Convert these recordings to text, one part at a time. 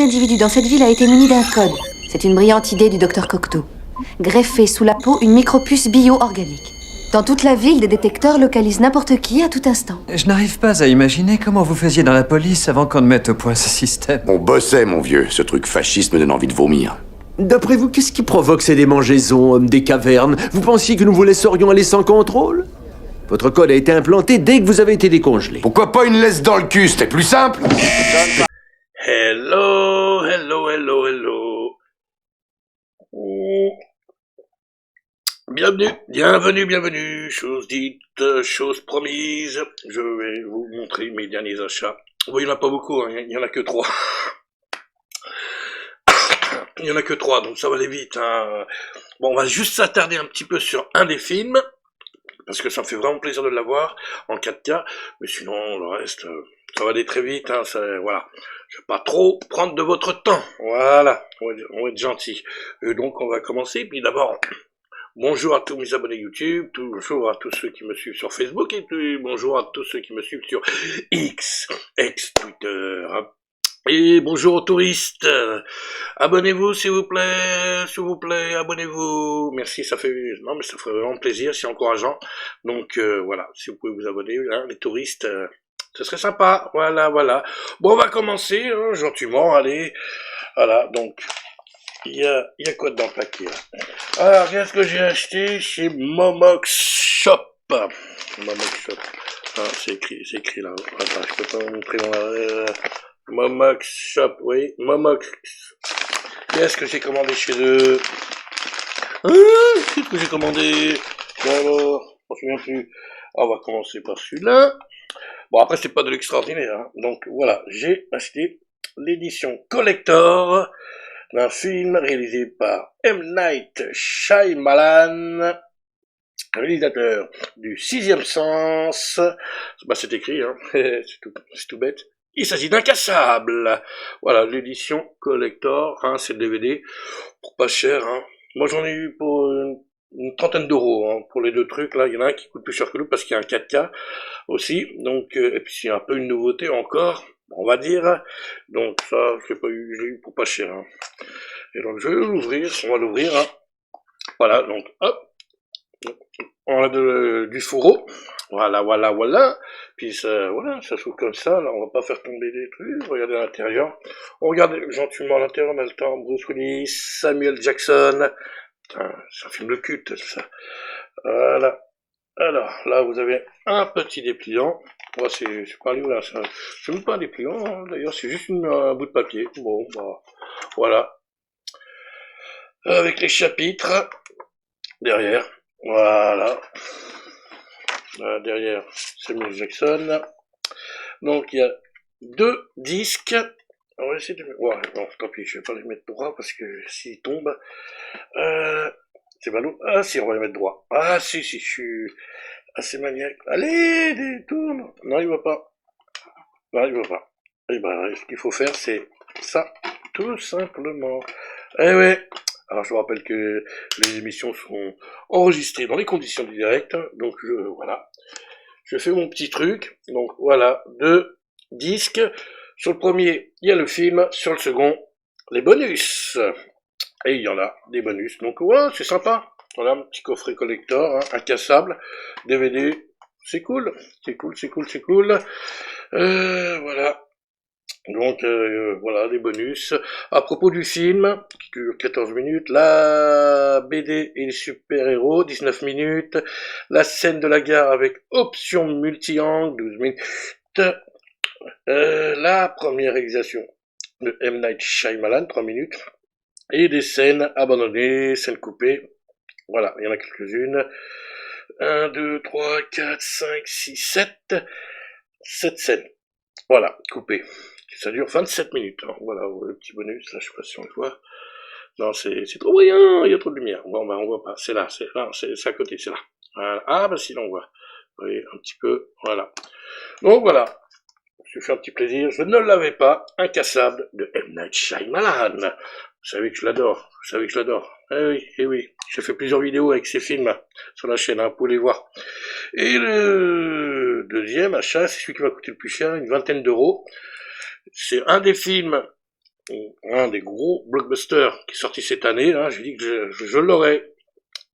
chaque individu dans cette ville a été muni d'un code. C'est une brillante idée du docteur Cocteau. Greffer sous la peau une micropuce bio-organique. Dans toute la ville, des détecteurs localisent n'importe qui à tout instant. Je n'arrive pas à imaginer comment vous faisiez dans la police avant qu'on ne mette au point ce système. On bossait, mon vieux. Ce truc fasciste me donne envie de vomir. D'après vous, qu'est-ce qui provoque ces démangeaisons, hommes des cavernes? Vous pensiez que nous vous laisserions aller sans contrôle? Votre code a été implanté dès que vous avez été décongelé. Pourquoi pas une laisse dans le cul? C'était plus simple. Hello, hello, hello, hello. Bienvenue, chose dite, chose promise. Je vais vous montrer mes derniers achats. Bon, il n'y en a pas beaucoup, hein. Il n'y en a que 3. Il n'y en a que 3, donc ça va aller vite, hein. Bon, on va juste s'attarder un petit peu sur un des films, parce que ça me fait vraiment plaisir de l'avoir en 4K, mais sinon, le reste, ça va aller très vite, hein. Voilà. Je vais pas trop prendre de votre temps. Voilà. On va être gentil. Donc, on va commencer, puis d'abord... Bonjour à tous mes abonnés YouTube, bonjour à tous ceux qui me suivent sur Facebook et bonjour à tous ceux qui me suivent sur X, ex-Twitter. Et bonjour aux touristes. Abonnez-vous s'il vous plaît, abonnez-vous. Merci, ça fait vraiment plaisir, c'est encourageant. Donc voilà, si vous pouvez vous abonner, hein, les touristes, ce serait sympa. Voilà. Bon, on va commencer, hein, gentiment, allez. Voilà, donc... Il y a quoi dedans le paquet là? Alors, qu'est-ce que j'ai acheté chez Momox Shop? Momox Shop. Ah, c'est écrit là. Attends, je peux pas vous montrer Momox Shop, oui, Momox. Qu'est-ce que j'ai commandé chez eux? Qu'est-ce que j'ai commandé? Bon alors, je me souviens plus. On va commencer par celui-là. Bon, après, c'est pas de l'extraordinaire, hein. Donc, voilà, j'ai acheté l'édition collector d'un film réalisé par M. Night Shyamalan, réalisateur du Sixième Sens. Bah, c'est écrit, hein. c'est tout bête. Il s'agit d'Incassable. Voilà, l'édition collector, hein, c'est le DVD, pour pas cher, hein. Moi, j'en ai eu pour une trentaine d'euros, hein, pour les deux trucs, là. Il y en a un qui coûte plus cher que l'autre parce qu'il y a un 4K aussi. Donc, et puis c'est un peu une nouveauté encore, on va dire. Donc ça, j'ai eu pour pas cher, hein. Et donc je vais l'ouvrir, on va l'ouvrir, hein. Voilà, donc hop, on a du fourreau, voilà. Puis ça, voilà, ça s'ouvre comme ça. Là, on va pas faire tomber des trucs. Regardez à l'intérieur. On regarde gentiment à l'intérieur. On a le temps. Bruce Willis, Samuel Jackson. Putain, c'est un film de culte, ça. Voilà. Alors, là, vous avez un petit dépliant. Ouais, c'est pas un livre, là. C'est même pas un dépliant, hein. D'ailleurs, c'est juste un bout de papier. Bon, bah, voilà. Avec les chapitres. Derrière. Voilà. Derrière, Samuel Jackson. Donc, il y a 2 disques. On va essayer de... Ouais, non, tant pis, je vais pas les mettre droit parce que s'ils tombent... c'est ballot. Ah, si, on va les mettre droit. Ah, si, je suis assez maniaque. Allez, détourne. Non, il va pas. Et ben, ce qu'il faut faire, c'est ça, tout simplement. Eh ouais. Alors, je vous rappelle que les émissions seront enregistrées dans les conditions du direct. Donc, voilà. Je fais mon petit truc. Donc, voilà, 2 disques. Sur le premier, il y a le film. Sur le second, les bonus. Et il y en a des bonus. Donc, ouais, c'est sympa. Voilà, un petit coffret collector, hein, incassable. DVD. C'est cool. Voilà. Donc, voilà, les bonus. À propos du film, qui dure 14 minutes, la BD et les super-héros, 19 minutes, la scène de la gare avec option multi-angle, 12 minutes, la première réalisation de M. Night Shyamalan, 3 minutes, et des scènes abandonnées, scènes coupées, voilà, il y en a quelques-unes, 1, 2, 3, 4, 5, 6, 7 scènes, voilà, coupées. Ça dure 27 minutes, hein. Voilà, le petit bonus, là, je sais pas si on le voit. Non, c'est trop brillant, il y a trop de lumière. Bon, ben, on voit pas. C'est là, c'est à côté, c'est là. Voilà. Ah, ben, si, on voit. Vous voyez, un petit peu, voilà. Donc, voilà. Je me fais un petit plaisir. Je ne l'avais pas. Incassable de M. Night Shyamalan. Vous savez que je l'adore. Eh oui. J'ai fait plusieurs vidéos avec ces films sur la chaîne, hein, vous pouvez les voir. Et le deuxième achat, c'est celui qui m'a coûté le plus cher, une vingtaine d'euros. C'est un des films un des gros blockbusters qui est sorti cette année, hein, j'ai dit que je l'aurais,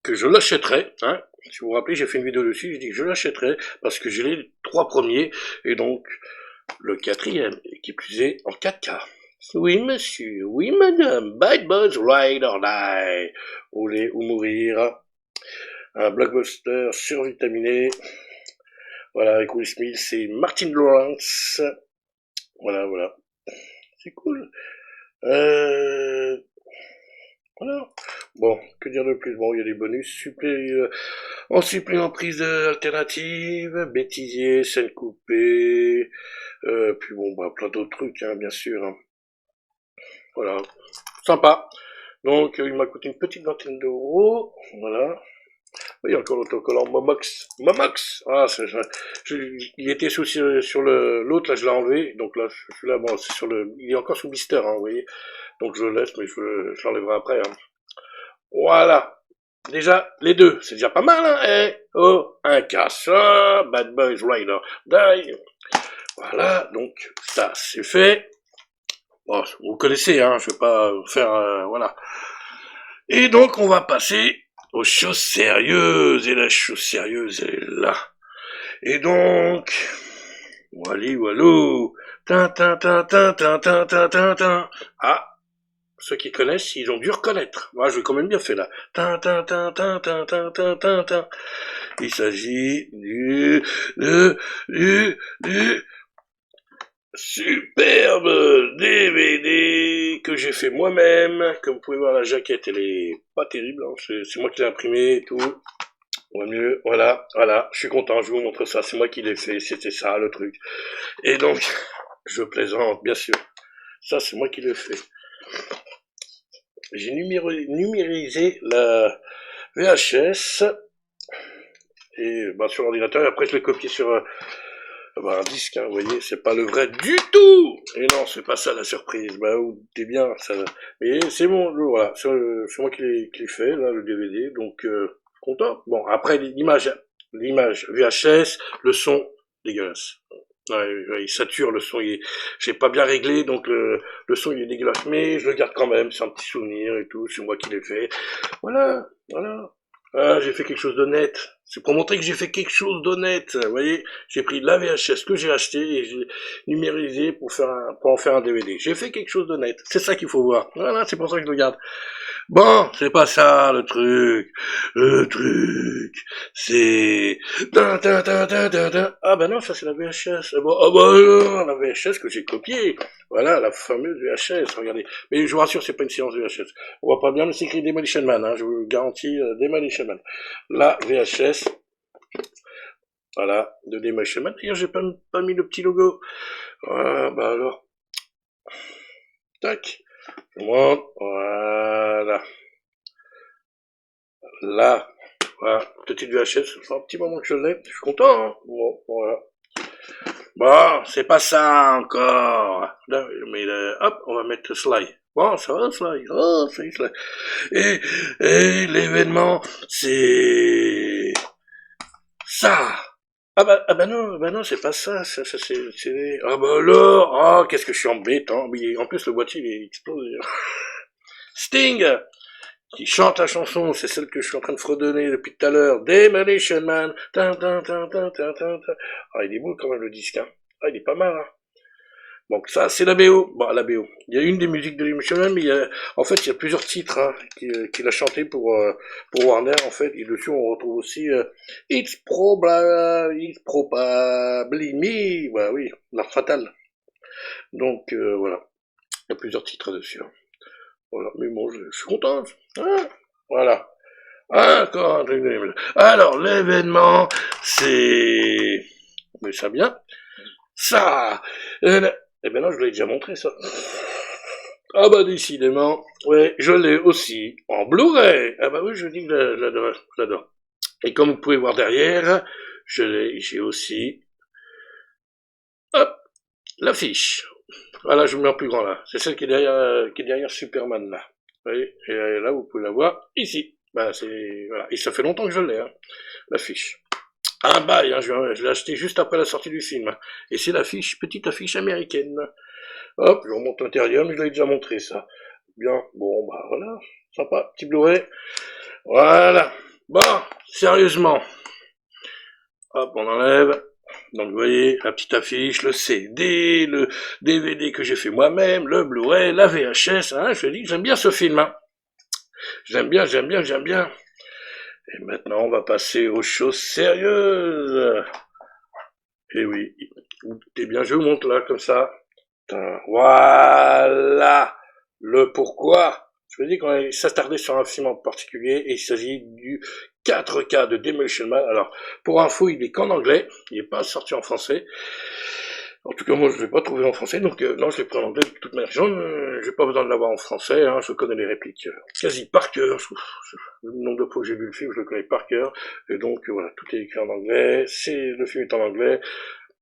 que je l'achèterais, hein. Si vous vous rappelez, j'ai fait une vidéo dessus, j'ai dit que je l'achèterais parce que j'ai les 3 premiers, et donc le 4e, et qui plus est en 4K. Oui monsieur, oui madame, Bad Boys Ride or Die, rouler ou mourir, un blockbuster survitaminé, voilà, avec Will Smith, c'est Martin Lawrence, voilà, c'est cool, voilà. Bon, que dire de plus? Bon, il y a des bonus en supplément prise alternative, bêtisier, scène coupée, puis bon, bah, plein d'autres trucs, hein, bien sûr. Hein. Voilà, sympa. Donc, il m'a coûté une petite vingtaine d'euros, voilà. Il y a encore l'autocollant Momox. Ah, il était sur l'autre, là, je l'ai enlevé. Donc là, celui-là, bon, c'est il est encore sous blister, hein, vous voyez. Donc je le laisse, mais je l'enlèverai après, hein. Voilà. Déjà, les deux, c'est déjà pas mal, hein, un casse, Bad Boys Rider Die. Voilà, donc, ça, c'est fait. Bon, vous connaissez, hein, je vais pas faire, voilà. Et donc, on va passer aux choses sérieuses, et la chose sérieuse, elle est là. Et donc, walou, ah, ceux qui connaissent, ils ont dû reconnaître. Moi, je vais quand même bien fait là. Il s'agit du superbe DVD que j'ai fait moi-même. Comme vous pouvez voir, la jaquette, elle est pas terrible. Hein. C'est moi qui l'ai imprimé et tout. Ouais, mieux, voilà, je suis content, je vous montre ça, c'est moi qui l'ai fait, c'était ça le truc. Et donc, je plaisante, bien sûr. Ça, c'est moi qui l'ai fait. J'ai numérisé la VHS et bah, sur l'ordinateur, et après je l'ai copié sur un disque, hein, vous voyez, c'est pas le vrai du tout. Et non, c'est pas ça la surprise, bah vous doutez bien, ça. Mais c'est bon, voilà, c'est moi qui l'ai fait, là, le DVD, donc content. Bon, après l'image VHS, le son dégueulasse. Ouais, il sature, le son, j'ai pas bien réglé, donc le son il est dégueulasse, mais je le garde quand même, c'est un petit souvenir et tout, c'est moi qui l'ai fait. Voilà. Ah, j'ai fait quelque chose d'honnête. C'est pour montrer que j'ai fait quelque chose d'honnête. Vous voyez, j'ai pris la VHS que j'ai acheté et j'ai numérisé pour en faire un DVD. J'ai fait quelque chose d'honnête. C'est ça qu'il faut voir. Voilà, c'est pour ça que je le garde. Bon, c'est pas ça le truc. Le truc, c'est... Ah bah non, ça c'est la VHS. Bon, ah bah non, la VHS que j'ai copiée. Voilà, la fameuse VHS, regardez. Mais je vous rassure, c'est pas une séance de VHS. On voit pas bien, mais c'est écrit Demolition Man, hein, je vous le garantis, Demolition Man. La VHS, voilà, de Demolition Man. D'ailleurs, j'ai pas mis le petit logo. Voilà, bah alors. Tac. Voilà. Là, voilà, petite VHS, ça fait un petit moment que je l'ai, je suis content, hein. Bon, voilà. Bon, c'est pas ça encore. Là, mais hop, on va mettre le slide. Bon, ça va, slide. Oh, c'est slide. Et l'événement, c'est ça. Ah bah non, c'est pas ça, c'est, ah bah alors, ah, qu'est-ce que je suis embêtant. En plus, le boîtier, il explose. Sting, qui chante la chanson, c'est celle que je suis en train de fredonner depuis tout à l'heure, Demolition Man, ah, il est beau quand même le disque, hein. Ah, il est pas mal, hein. Donc ça, c'est la BO. Bon, la BO. Il y a une des musiques de Demolition Man, mais en fait, il y a plusieurs titres, hein, qu'il a chanté pour Warner, en fait, et dessus, on retrouve aussi It's Probably Me, bah oui, L'Arme Fatale. Donc, voilà. Il y a plusieurs titres dessus, hein. Voilà, mais bon, je suis content. Hein, voilà. Encore un truc de... Alors, l'événement, c'est... Mais ça bien. Ça. Eh ben non, je l'ai déjà montré, ça. Ah bah, décidément. Ouais, je l'ai aussi en Blu-ray. Ah bah oui, je dis que je l'adore. Et comme vous pouvez voir derrière, j'ai aussi... Hop, l'affiche. Voilà, je vous mets en plus grand là. C'est celle qui est derrière Superman là. Vous voyez, et là vous pouvez la voir ici. Bah c'est voilà. Et ça fait longtemps que je l'ai, hein, l'affiche. Un bail, hein, je l'ai acheté juste après la sortie du film. Et c'est l'affiche, petite affiche américaine. Hop, je remonte l'intérieur, mais je l'avais déjà montré, ça. Bien, bon, bah voilà, sympa, petit Blu-ray. Voilà. Bon, sérieusement. Hop, on enlève. Donc, vous voyez, la petite affiche, le CD, le DVD que j'ai fait moi-même, le Blu-ray, la VHS, hein, je te dis que j'aime bien ce film, hein. J'aime bien. Et maintenant, on va passer aux choses sérieuses. Et oui, écoutez bien, je vous montre là, comme ça. Voilà le pourquoi. Je me dis qu'on va s'attarder sur un film en particulier, et il s'agit du 4K de Demolition Man. Alors, pour info, il est qu'en anglais, il n'est pas sorti en français. En tout cas, moi, je ne l'ai pas trouvé en français, donc non, je l'ai pris en anglais de toute manière. J'ai pas besoin de l'avoir en français, hein, je connais les répliques quasi par cœur. Le nombre de fois que j'ai vu le film, je le connais par cœur. Et donc, voilà, tout est écrit en anglais, le film est en anglais,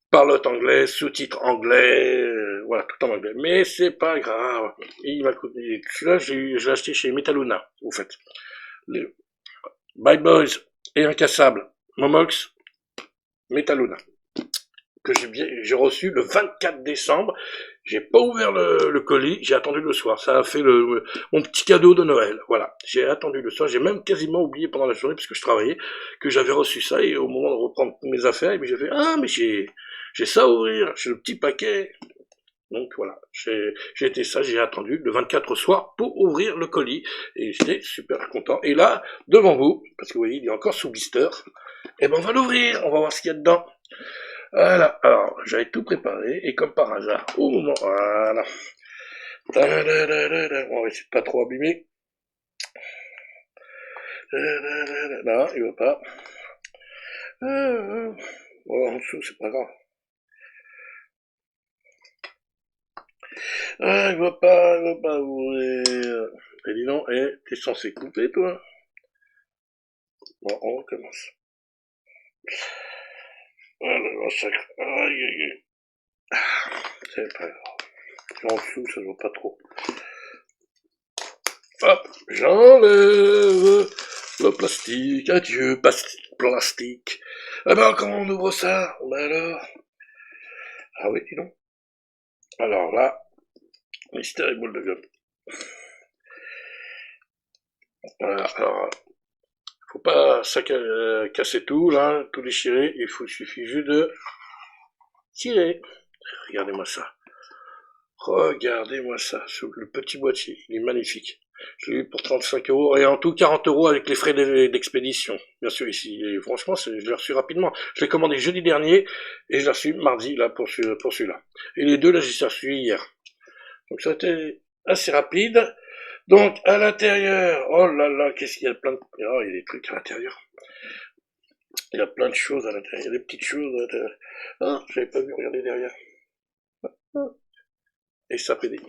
parlotte anglais, sous-titres anglais, voilà, tout en anglais. Mais c'est pas grave. Il m'a coûté. Celui-là, je l'ai acheté chez Metaluna, au fait. Les Bad Boys et Incassable, Momox, Metaluna. Que j'ai reçu le 24 décembre. J'ai pas ouvert le colis, j'ai attendu le soir. Ça a fait mon petit cadeau de Noël. Voilà. J'ai attendu le soir. J'ai même quasiment oublié pendant la journée, puisque je travaillais, que j'avais reçu ça, et au moment de reprendre mes affaires, et puis j'ai fait, ah, mais j'ai ça à ouvrir. J'ai le petit paquet. Donc voilà. J'ai été ça, j'ai attendu le 24 au soir pour ouvrir le colis. Et j'étais super content. Et là, devant vous, parce que vous voyez, il est encore sous blister, et ben on va l'ouvrir. On va voir ce qu'il y a dedans. Voilà, alors j'avais tout préparé, et comme par hasard, au moment, voilà, on va essayer de pas trop abîmer, non, il va pas, bon, en dessous, c'est pas grave, il va pas ouvrir, et dis donc, t'es censé couper, toi? Bon, on recommence. Voilà, le sacre. Aïe, aïe, aïe. C'est pas grave. En dessous, ça ne va pas trop. Hop, j'enlève le plastique. Adieu, plastique. Eh ben, comment on ouvre ça? Ben alors. Ah oui, dis donc. Alors là, mystère et boule de gomme. Voilà, alors, faut pas casser tout, là, tout déchirer. Il suffit juste de tirer. Regardez-moi ça. Regardez-moi ça. Le petit boîtier, il est magnifique. Je l'ai eu pour 35 €, et en tout 40 € avec les frais d'expédition. Bien sûr, ici. Et franchement, je l'ai reçu rapidement. Je l'ai commandé jeudi dernier, et je l'ai reçu mardi, là, pour celui-là. Et les deux, là, j'ai reçu hier. Donc ça a été assez rapide. Donc, à l'intérieur, oh là là, qu'est-ce qu'il y a plein de... Oh, il y a des trucs à l'intérieur. Il y a plein de choses à l'intérieur. Il y a des petites choses à l'intérieur. Ah, j'avais pas vu, regardez derrière. Et ça pédé.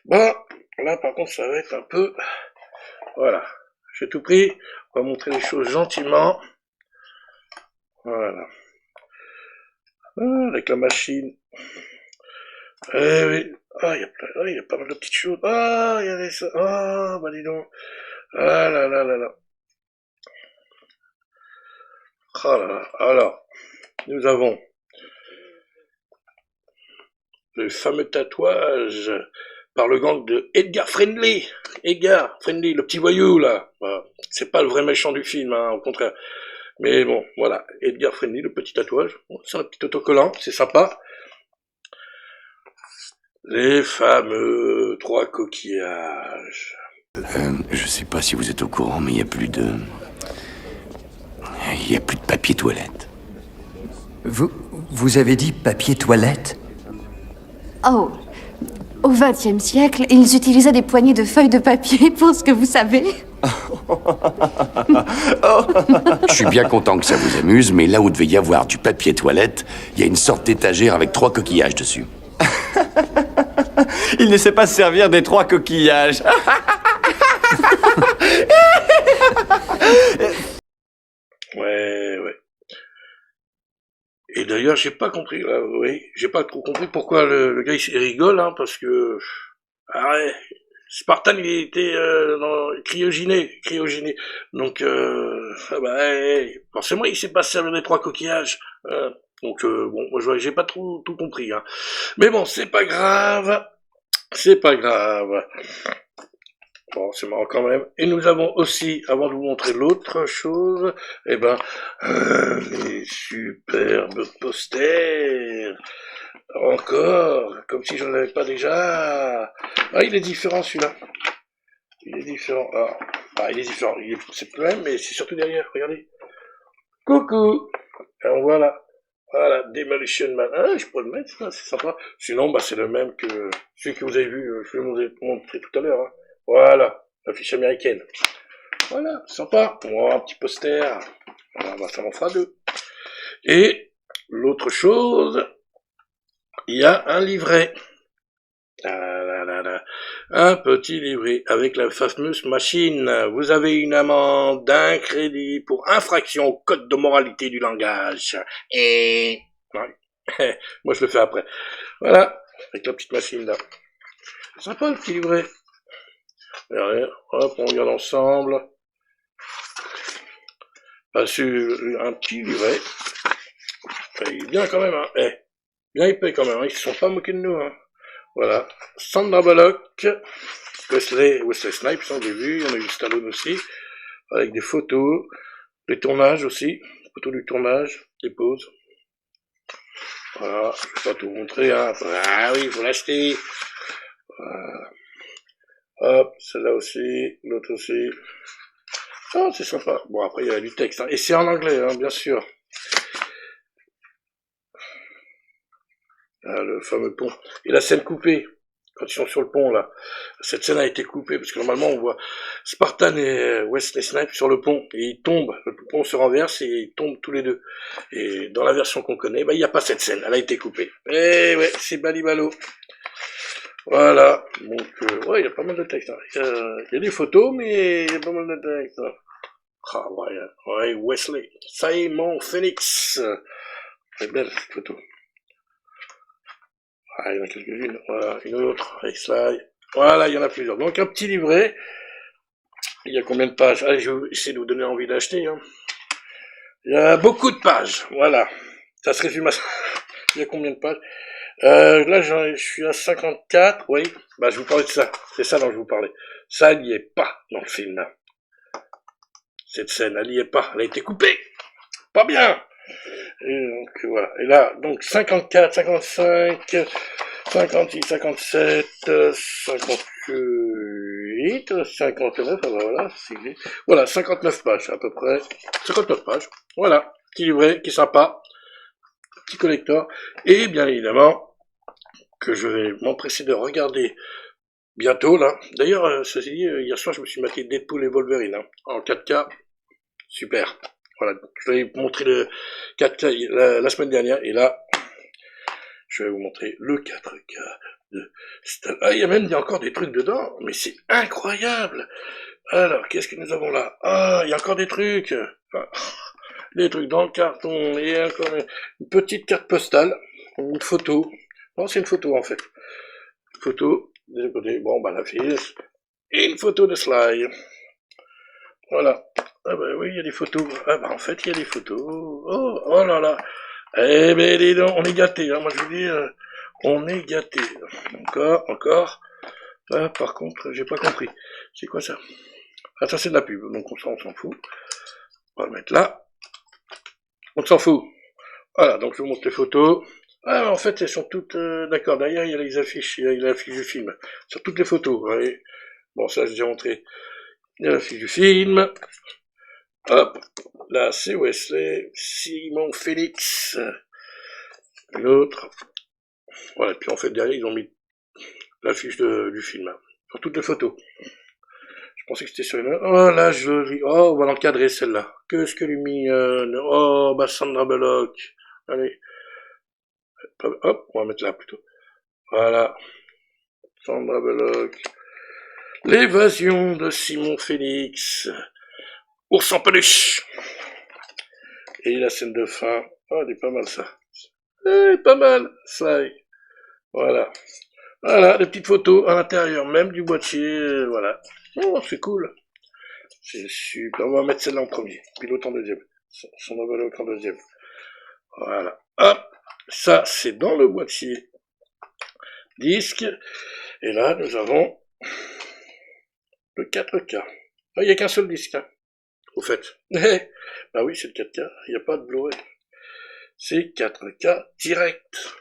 Bon, là, par contre, ça va être un peu... Voilà. J'ai tout pris. On va montrer les choses gentiment. Voilà. Ah, avec la machine. Eh oui. Ah, il y a pas mal de petites choses. Ah, il y avait ça. Ah, bah dis donc. Ah là là là là. Ah là là. Alors, nous avons le fameux tatouage par le gang de Edgar Friendly. Edgar Friendly, le petit voyou, là. Voilà. C'est pas le vrai méchant du film, hein, au contraire. Mais bon, voilà. Edgar Friendly, le petit tatouage. Bon, c'est un petit autocollant, c'est sympa. Les fameux 3 coquillages. Je sais pas si vous êtes au courant, mais il y a plus de papier toilette. Vous avez dit papier toilette? Oh, au XXe siècle, ils utilisaient des poignées de feuilles de papier pour ce que vous savez. Je suis bien content que ça vous amuse, mais là où devait y avoir du papier toilette, il y a une sorte d'étagère avec 3 coquillages dessus. Il ne sait pas se servir des 3 coquillages. Ouais. Et d'ailleurs, j'ai pas compris, là, oui, j'ai pas trop compris pourquoi le gars, il rigole, hein, parce que... Ah ouais, Spartan, il était cryogéné. Donc, forcément, il sait pas se servir des 3 coquillages. Donc bon, moi j'ai pas tout compris, hein. Mais bon, c'est pas grave, c'est pas grave. Bon, c'est marrant quand même. Et nous avons aussi, avant de vous montrer l'autre chose, eh ben, les superbes posters. Encore, comme si je ne l'avais pas déjà. Ah, il est différent celui-là. Il est différent. Ah, il est différent. C'est le même, mais c'est surtout derrière. Regardez. Coucou. Alors voilà. Voilà, Demolition Man. Ah, je peux le mettre, ça, c'est sympa. Sinon, bah, c'est le même que celui que vous avez vu, je vais vous montrer tout à l'heure. Hein. Voilà, l'affiche américaine. Voilà, sympa. Oh, un petit poster. Voilà, bah, ça en fera deux. Et l'autre chose, il y a un livret. Un petit livret avec la fameuse machine. Vous avez une amende d'un crédit pour infraction au code de moralité du langage. Et ouais. Moi je le fais après. Voilà, avec la petite machine là. Sympa le petit livret. Regardez, hop, on regarde ensemble. Bah, c'est un petit livret. Il est bien quand même, hein. Bien épais quand même, hein. Ils se sont pas moqués de nous, hein. Voilà, Sandra Bullock, Wesley Snipes, on l'a vu, on a eu Stallone aussi, avec des photos, des tournages aussi, photos du tournage, des pauses. Voilà, je vais pas tout vous montrer, hein. Ah oui, il faut l'acheter. Voilà. Hop, celle-là aussi, l'autre aussi. Ah, c'est sympa. Bon, après, il y a du texte, hein. Et c'est en anglais, hein, bien sûr. Ah, le fameux pont. Et la scène coupée, quand ils sont sur le pont, là. Cette scène a été coupée, parce que normalement, on voit Spartan et Wesley Snipes sur le pont, et ils tombent, le pont se renverse, et ils tombent tous les deux. Et dans la version qu'on connaît, bah, il n'y a pas cette scène, elle a été coupée. Eh ouais, c'est balibalo. Voilà. Donc, ouais, il y a pas mal de texte, hein. Il y a des photos, mais il y a pas mal de texte, hein. Ah, ouais, Wesley. Simon Phoenix. C'est belle, cette photo. Ah, il y en a quelques-unes. Voilà, une autre, avec slide. Voilà, il y en a plusieurs. Donc, un petit livret. Il y a combien de pages? Allez, je vais essayer de vous donner envie d'acheter, hein. Il y a beaucoup de pages. Voilà. Ça se résume à ça. Il y a combien de pages? Là, je suis à 54, oui. Bah, je vous parlais de ça. C'est ça dont je vous parlais. Ça, elle n'y est pas dans le film. Cette scène, elle n'y est pas. Elle a été coupée. Pas bien. Et donc, voilà. Et là, donc, 54, 55, 56, 57, 58, 59, voilà, voilà, 59 pages, à peu près. 59 pages. Voilà. Petit livret, qui est sympa. Petit collector. Et, bien évidemment, que je vais m'empresser de regarder bientôt, là. D'ailleurs, ceci dit, hier soir, je me suis maté Deadpool et Wolverine, hein, en 4K. Super. Voilà. Je vais vous montrer le 4K la semaine dernière, et là, je vais vous montrer le 4K de Star. Ah, il y a même encore des trucs dedans, mais c'est incroyable. Alors, qu'est-ce que nous avons là? Ah, il y a encore des trucs. Enfin, des trucs dans le carton, et encore une petite carte postale, une photo. Non, c'est une photo en fait. Une photo, des deux côtés, bon, bah l'affiche, et une photo de Sly. Voilà. Ah bah oui, il y a des photos. Ah bah en fait, il y a des photos. Oh, oh là là. Eh ben dis donc, on est gâtés, hein. Moi je vous dis, on est gâtés. Encore. Ah, par contre, j'ai pas compris. C'est quoi ça? Ah, ça c'est de la pub, donc on s'en fout. On va le mettre là. On s'en fout. Voilà, donc je vous montre les photos. Ah, en fait, elles sont toutes... d'accord, derrière, il y a les affiches, il y a l'affiche du film. Sur toutes les photos, voyez. Bon, ça, j'ai déjà montré. Il y a l'affiche du film. Hop, là, c'est Wesley, Simon Phoenix. L'autre. Voilà, puis en fait, derrière, ils ont mis l'affiche du film. Hein, sur toutes les photos. Je pensais que c'était sur une... Oh, là, jolie. Oh, on va l'encadrer, celle-là. Qu'est-ce que mignonne. Oh, bah, Sandra Bullock. Allez. Hop, on va mettre là plutôt. Voilà. Sandra Bullock. L'évasion de Simon Phoenix. Ours en peluche. Et la scène de fin. Oh, elle est pas mal ça. Pas mal. Ça. Voilà. Voilà, des petites photos à l'intérieur, même du boîtier. Voilà. Oh, c'est cool. C'est super. On va mettre celle-là en premier. Puis l'autre en deuxième. Sandra Bullock en deuxième. Voilà. Hop, ça c'est dans le boîtier disque. Et là, nous avons le 4K. Ah, il n'y a qu'un seul disque, hein, au fait. Bah oui, c'est le 4K, il n'y a pas de Blu-ray. C'est 4K direct.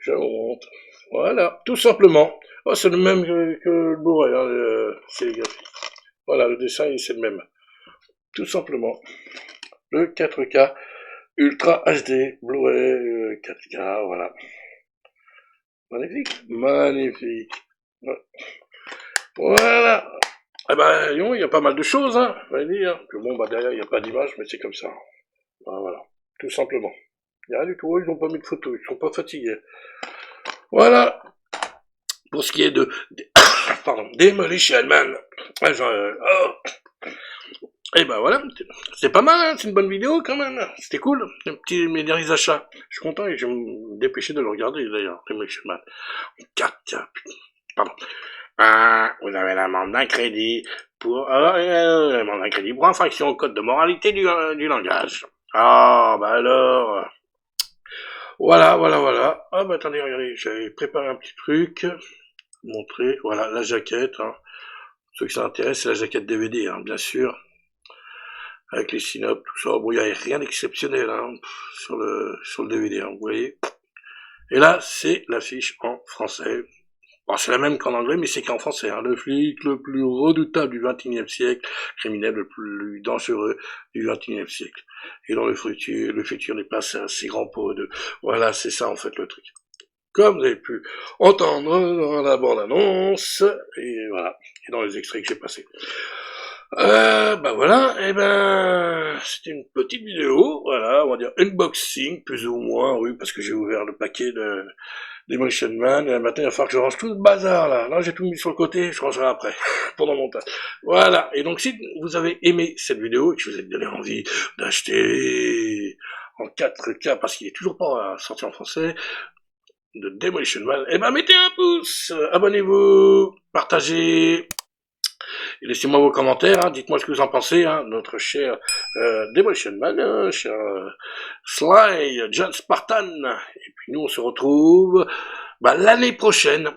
Je vous montre. Voilà, tout simplement. Oh, c'est le même que le Blu-ray, hein, c'est graphique. Voilà, le dessin, c'est le même. Tout simplement. Le 4K Ultra HD Blu-ray 4K, voilà. Magnifique, magnifique. Voilà. Eh ben, il y a pas mal de choses, hein, on va dire. Que bon, bah derrière, il n'y a pas d'image, mais c'est comme ça. Voilà, tout simplement. Il n'y a rien du tout, ils n'ont pas mis de photos, ils sont pas fatigués. Voilà. Pour ce qui est de pardon, Demolition Man. Et ben voilà, c'est pas mal, hein, c'est une bonne vidéo quand même. C'était cool, mes derniers achats. Je suis content et je vais me dépêcher de le regarder d'ailleurs, Demolition Man. 4K, pardon. Vous avez l'amende d'un crédit pour infraction au code de moralité du langage. Ah, bah alors. Voilà. Ah, bah attendez, regardez, j'avais préparé un petit truc. Montrer, voilà, la jaquette, hein. Ceux qui ça intéresse, c'est la jaquette DVD, hein, bien sûr. Avec les synopses, tout ça. Bon, il n'y a rien d'exceptionnel, hein, sur le DVD, hein, vous voyez. Et là, c'est l'affiche en français. Bon, c'est la même qu'en anglais, mais c'est qu'en français, hein. Le flic le plus redoutable du XXIe siècle, criminel le plus dangereux du XXIe siècle. Et dans le futur n'est pas assez grand pour de... Voilà, c'est ça, en fait, le truc. Comme vous avez pu entendre dans la bande-annonce, et voilà, et dans les extraits que j'ai passés. Bah voilà, et ben, c'était une petite vidéo, voilà, on va dire unboxing, plus ou moins, oui, parce que j'ai ouvert le paquet de Demolition Man, et maintenant il va falloir que je range tout le bazar, là j'ai tout mis sur le côté, je rangerai après, pendant mon montage. Voilà, et donc si vous avez aimé cette vidéo, et que je vous ai donné envie d'acheter en 4K, parce qu'il est toujours pas sorti en français, de Demolition Man, et ben mettez un pouce, abonnez-vous, partagez, et laissez-moi vos commentaires, hein, dites-moi ce que vous en pensez, hein, notre cher Demolition Man, cher Sly, John Spartan, et puis nous on se retrouve l'année prochaine,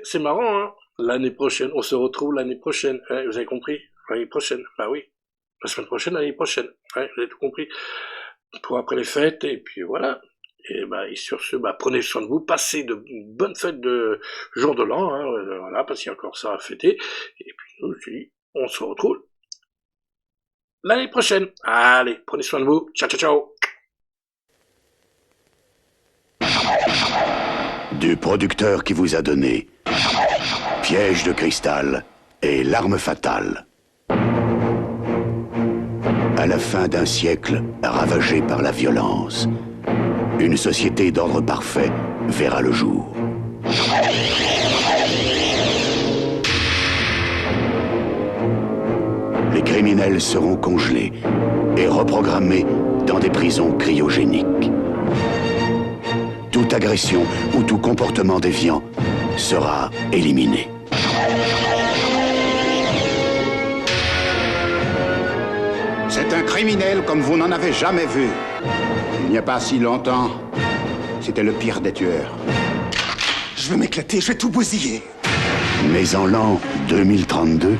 c'est marrant, hein, l'année prochaine, on se retrouve l'année prochaine, vous avez compris, l'année prochaine, bah oui, la semaine prochaine, l'année prochaine, vous avez tout compris, pour après les fêtes, et puis voilà. Et sur ce, prenez soin de vous, passez de bonnes fêtes de jour de l'an, hein, voilà, parce qu'il y a encore ça à fêter. Et puis nous, je dis, on se retrouve l'année prochaine. Allez, prenez soin de vous. Ciao, ciao, ciao. Du producteur qui vous a donné Piège de cristal et L'arme fatale. À la fin d'un siècle ravagé par la violence, une société d'ordre parfait verra le jour. Les criminels seront congelés et reprogrammés dans des prisons cryogéniques. Toute agression ou tout comportement déviant sera éliminé. C'est un criminel comme vous n'en avez jamais vu. Il n'y a pas si longtemps, c'était le pire des tueurs. Je vais m'éclater, je vais tout bousiller. Mais en l'an 2032...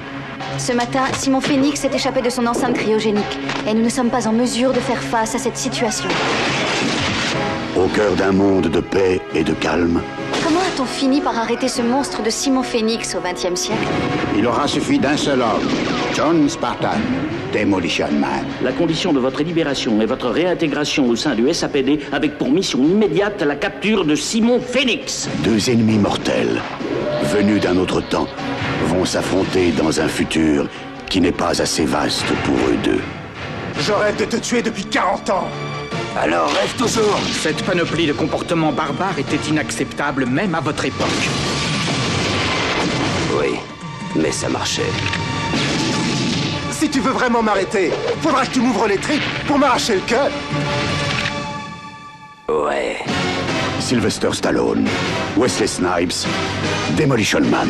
Ce matin, Simon Phoenix s'est échappé de son enceinte cryogénique. Et nous ne sommes pas en mesure de faire face à cette situation. Au cœur d'un monde de paix et de calme... Comment a-t-on fini par arrêter ce monstre de Simon Phoenix au XXe siècle? Il aura suffi d'un seul homme, John Spartan, Demolition Man. La condition de votre libération et votre réintégration au sein du SAPD avec pour mission immédiate la capture de Simon Phoenix. Deux ennemis mortels, venus d'un autre temps, vont s'affronter dans un futur qui n'est pas assez vaste pour eux deux. Je rêve de te tuer depuis 40 ans. Alors rêve toujours. Cette panoplie de comportements barbares était inacceptable même à votre époque. Oui, mais ça marchait. Si tu veux vraiment m'arrêter, faudra que tu m'ouvres les tripes pour m'arracher le cœur. Ouais. Sylvester Stallone, Wesley Snipes, Demolition Man.